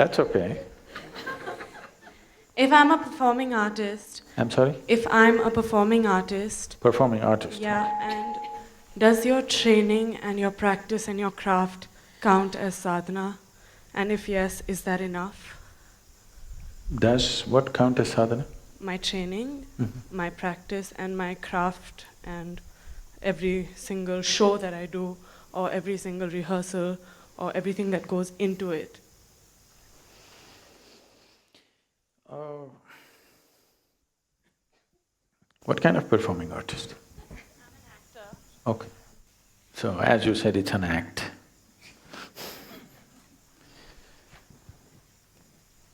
That's okay. If I'm a performing artist… I'm sorry? If I'm a performing artist… Performing artist. Yeah, and does your training and your practice and your craft count as sadhana? And if yes, is that enough? Does what count as sadhana? My training, my practice and my craft and every single show that I do or every single rehearsal or everything that goes into it. What kind of performing artist? I'm an actor. Okay. So as you said, it's an act.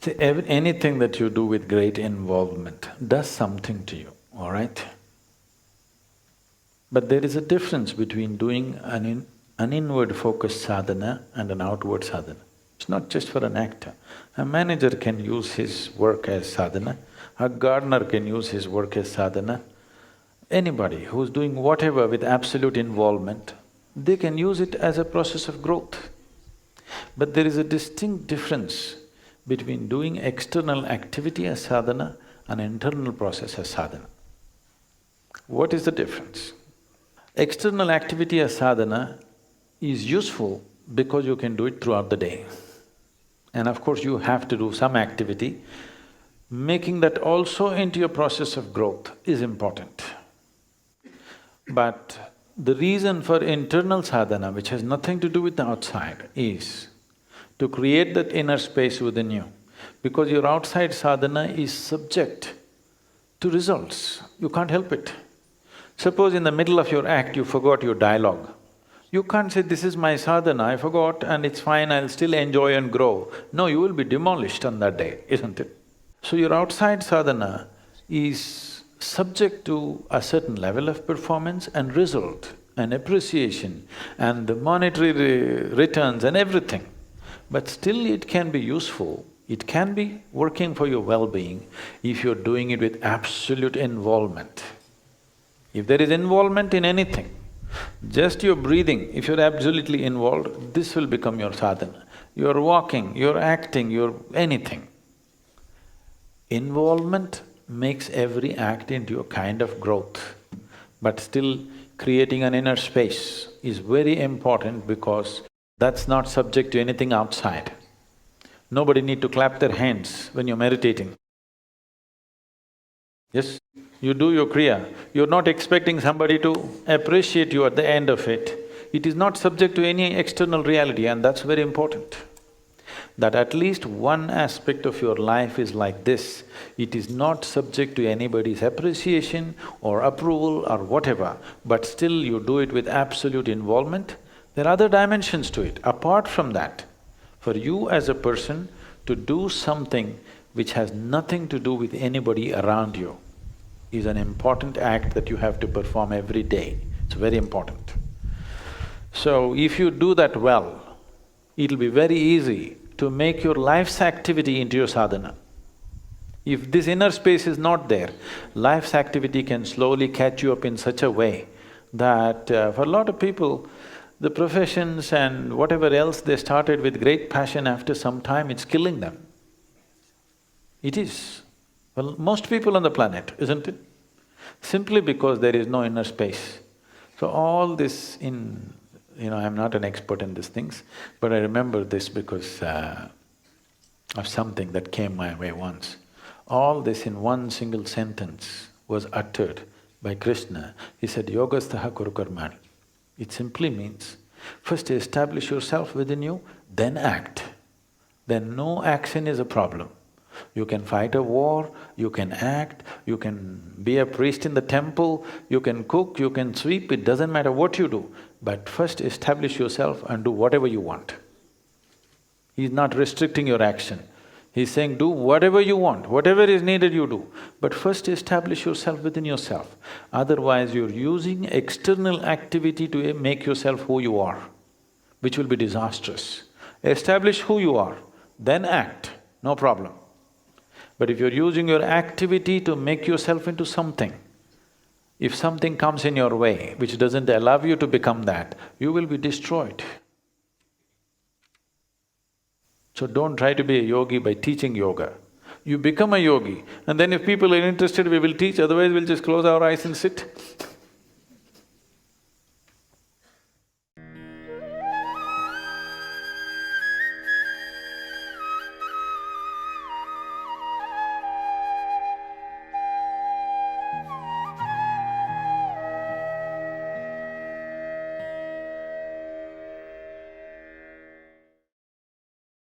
See, anything that you do with great involvement does something to you, all right? But there is a difference between doing an inward focused sadhana and an outward sadhana. It's not just for an actor. A manager can use his work as sadhana, a gardener can use his work as sadhana. Anybody who's doing whatever with absolute involvement, they can use it as a process of growth. But there is a distinct difference between doing external activity as sadhana and internal process as sadhana. What is the difference? External activity as sadhana is useful because you can do it throughout the day. And of course, you have to do some activity. Making that also into your process of growth is important. But the reason for internal sadhana, which has nothing to do with the outside, is to create that inner space within you. Because your outside sadhana is subject to results, you can't help it. Suppose in the middle of your act you forgot your dialogue. You can't say, this is my sadhana, I forgot and it's fine, I'll still enjoy and grow. No, you will be demolished on that day, isn't it? So your outside sadhana is subject to a certain level of performance and result and appreciation and the monetary returns and everything. But still it can be useful, it can be working for your well-being if you're doing it with absolute involvement. If there is involvement in anything, just your breathing, if you're absolutely involved, this will become your sadhana. You're walking, you're acting, you're anything. Involvement makes every act into a kind of growth, but still creating an inner space is very important because that's not subject to anything outside. Nobody need to clap their hands when you're meditating. Yes? You do your kriya, you're not expecting somebody to appreciate you at the end of it. It is not subject to any external reality and that's very important. That at least one aspect of your life is like this, it is not subject to anybody's appreciation or approval or whatever, but still you do it with absolute involvement. There are other dimensions to it. Apart from that, for you as a person to do something which has nothing to do with anybody around you is an important act that you have to perform every day. It's very important. So if you do that well, it'll be very easy to make your life's activity into your sadhana. If this inner space is not there, life's activity can slowly catch you up in such a way that for a lot of people, the professions and whatever else they started with great passion, after some time it's killing them. It is. Well, most people on the planet, isn't it? Simply because there is no inner space. So all this I'm not an expert in these things, but I remember this because of something that came my way once. All this in one single sentence was uttered by Krishna. He said, Yogastaha kuru karmani. It simply means, first establish yourself within you, then act. Then no action is a problem. You can fight a war, you can act, you can be a priest in the temple, you can cook, you can sweep, it doesn't matter what you do. But first establish yourself and do whatever you want. He's not restricting your action. He's saying, do whatever you want, whatever is needed you do. But first establish yourself within yourself. Otherwise you're using external activity to make yourself who you are, which will be disastrous. Establish who you are, then act, no problem. But if you're using your activity to make yourself into something, if something comes in your way which doesn't allow you to become that, you will be destroyed. So don't try to be a yogi by teaching yoga. You become a yogi, and then if people are interested, we will teach, otherwise we'll just close our eyes and sit.